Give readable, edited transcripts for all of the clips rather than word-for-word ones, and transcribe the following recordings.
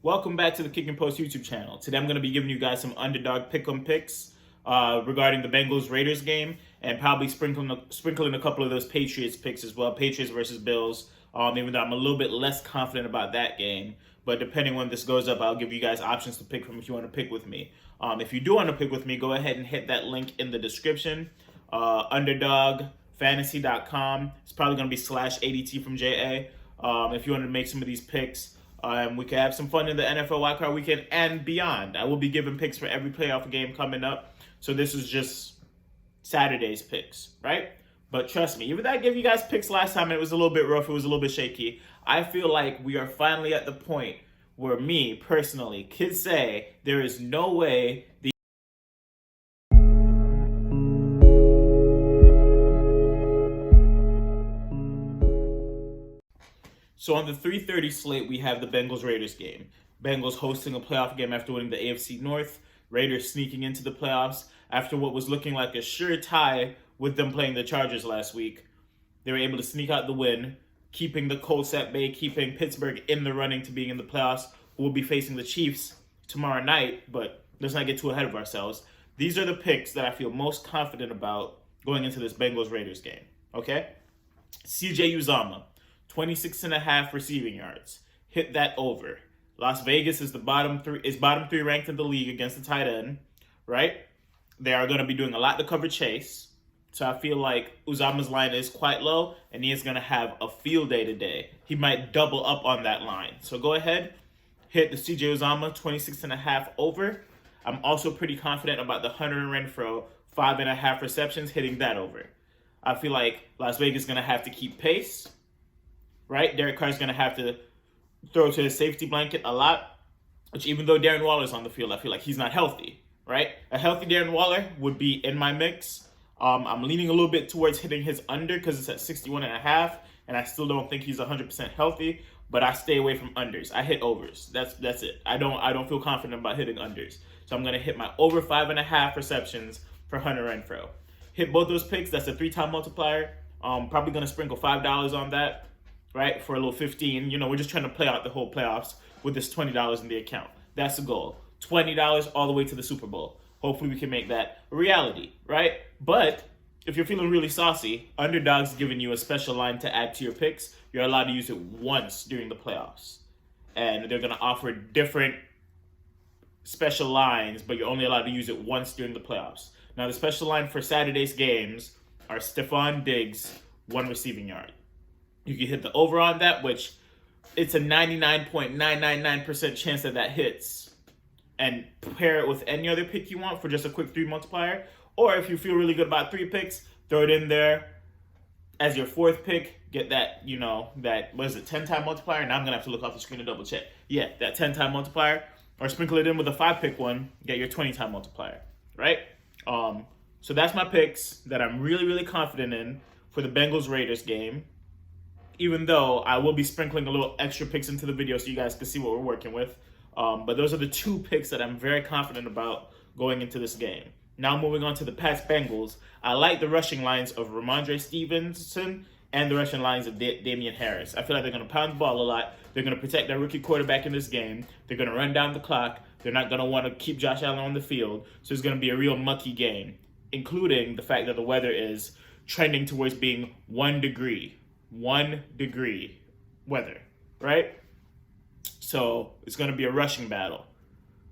Welcome back to the Kick and Post YouTube channel. Today I'm going to be giving you guys some Underdog pick'em picks regarding the Bengals-Raiders game, and probably sprinkling a couple of those Patriots picks as well, Patriots versus Bills, even though I'm a little bit less confident about that game. But depending when this goes up, I'll give you guys options to pick from if you want to pick with me. If you do want to pick with me, go ahead and hit that link in the description, underdogfantasy.com. It's probably going to be /ADTFROMJA if you want to make some of these picks. We can have some fun in the NFL Wildcard weekend and beyond. I will be giving picks for every playoff game coming up. So this is just Saturday's picks, right? But trust me, even though I gave you guys picks last time, it was a little bit rough, it was a little bit shaky. I feel like we are finally at the point where me, personally, could say there is no way the So on the 3:30 slate, we have the Bengals-Raiders game. Bengals hosting a playoff game after winning the AFC North. Raiders sneaking into the playoffs after what was looking like a sure tie with them playing the Chargers last week. They were able to sneak out the win, keeping the Colts at bay, keeping Pittsburgh in the running to being in the playoffs, who will be facing the Chiefs tomorrow night, but let's not get too ahead of ourselves. These are the picks that I feel most confident about going into this Bengals-Raiders game, okay? CJ Uzomah. 26.5 receiving yards. Hit that over. Las Vegas is bottom three ranked in the league against the tight end, right? They are going to be doing a lot to cover Chase. So I feel like Uzomah's line is quite low, and he is going to have a field day today. He might double up on that line. So go ahead, hit the CJ Uzomah 26.5 over. I'm also pretty confident about the Hunter Renfrow 5.5 receptions, hitting that over. I feel like Las Vegas is going to have to keep pace. Right? Derek Carr's going to have to throw to his safety blanket a lot, which even though Darren Waller's on the field, I feel like he's not healthy, right? A healthy Darren Waller would be in my mix. I'm leaning a little bit towards hitting his under because it's at 61.5, and I still don't think he's 100% healthy, but I stay away from unders. I hit overs. That's it. I don't feel confident about hitting unders. So I'm going to hit my over 5.5 receptions for Hunter Renfrow. Hit both those picks. That's a 3-time multiplier. Probably going to sprinkle $5 on that. Right, for a little 15. You know, we're just trying to play out the whole playoffs with this $20 in the account. That's the goal. $20 all the way to the Super Bowl. Hopefully we can make that a reality, right? But if you're feeling really saucy, Underdog's giving you a special line to add to your picks. You're allowed to use it once during the playoffs. And they're going to offer different special lines, but you're only allowed to use it once during the playoffs. Now, the special line for Saturday's games are Stephon Diggs, 1 receiving yard. You can hit the over on that, which it's a 99.999% chance that hits. And pair it with any other pick you want for just a quick 3 multiplier. Or if you feel really good about 3 picks, throw it in there as your 4th pick. Get that, that, 10-time multiplier? Now I'm going to have to look off the screen to double check. Yeah, that 10-time multiplier. Or sprinkle it in with a 5-pick one. Get your 20-time multiplier, right? So that's my picks that I'm really, really confident in for the Bengals-Raiders game. Even though I will be sprinkling a little extra picks into the video so you guys can see what we're working with. But those are the 2 picks that I'm very confident about going into this game. Now moving on to the Pats-Bengals. I like the rushing lines of Ramondre Stevenson and the rushing lines of Damian Harris. I feel like they're going to pound the ball a lot. They're going to protect their rookie quarterback in this game. They're going to run down the clock. They're not going to want to keep Josh Allen on the field. So it's going to be a real mucky game, including the fact that the weather is trending towards being 1 degree. 1 degree weather, right? So it's going to be a rushing battle.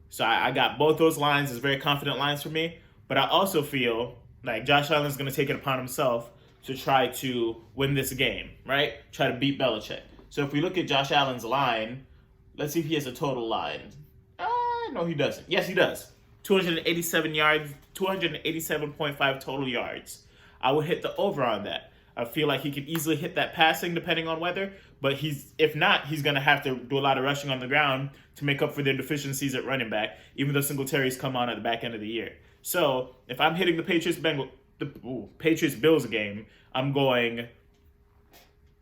So I got both those lines as very confident lines for me, but I also feel like Josh Allen is going to take it upon himself to try to win this game, right? Try to beat Belichick. So if we look at Josh Allen's line, let's see if he has a total line. No, he doesn't. Yes, he does. 287 yards, 287.5 total yards. I would hit the over on that. I feel like he could easily hit that passing depending on weather, but if not, he's going to have to do a lot of rushing on the ground to make up for their deficiencies at running back, even though Singletary's come on at the back end of the year. So if I'm hitting the Patriots-Bills game, I'm going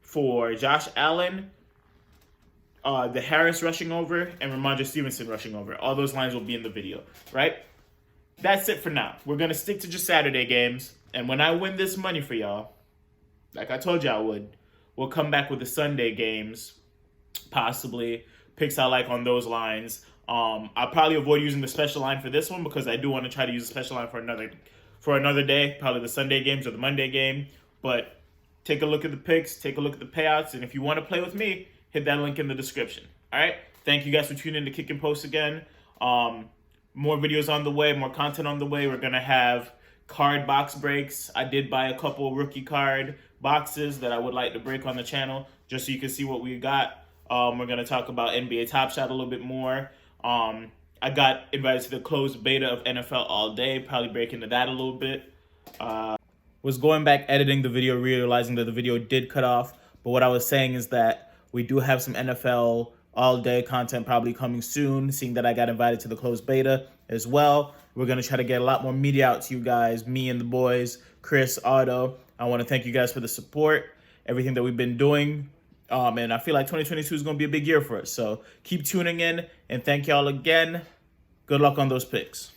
for Josh Allen, the Harris rushing over, and Ramondre Stevenson rushing over. All those lines will be in the video, right? That's it for now. We're going to stick to just Saturday games, and when I win this money for y'all, like I told you I would, we'll come back with the Sunday games, possibly picks I like on those lines. I'll probably avoid using the special line for this one because I do want to try to use a special line for another day, probably the Sunday games or the Monday game. But take a look at the picks, take a look at the payouts, and if you want to play with me, hit that link in the description. All right? Thank you guys for tuning in to Kick and Post again. More videos on the way, more content on the way. We're going to have card box breaks. I did buy a couple rookie card boxes that I would like to break on the channel just so you can see what we got. We're going to talk about NBA Top Shot a little bit more. I got invited to the closed beta of NFL All Day, probably break into that a little bit. Was going back editing the video, realizing that the video did cut off. But what I was saying is that we do have some NFL All Day content probably coming soon, seeing that I got invited to the closed beta as well. We're going to try to get a lot more media out to you guys, me and the boys, Chris, Otto. I want to thank you guys for the support, everything that we've been doing. And I feel like 2022 is going to be a big year for us. So keep tuning in, and thank y'all again. Good luck on those picks.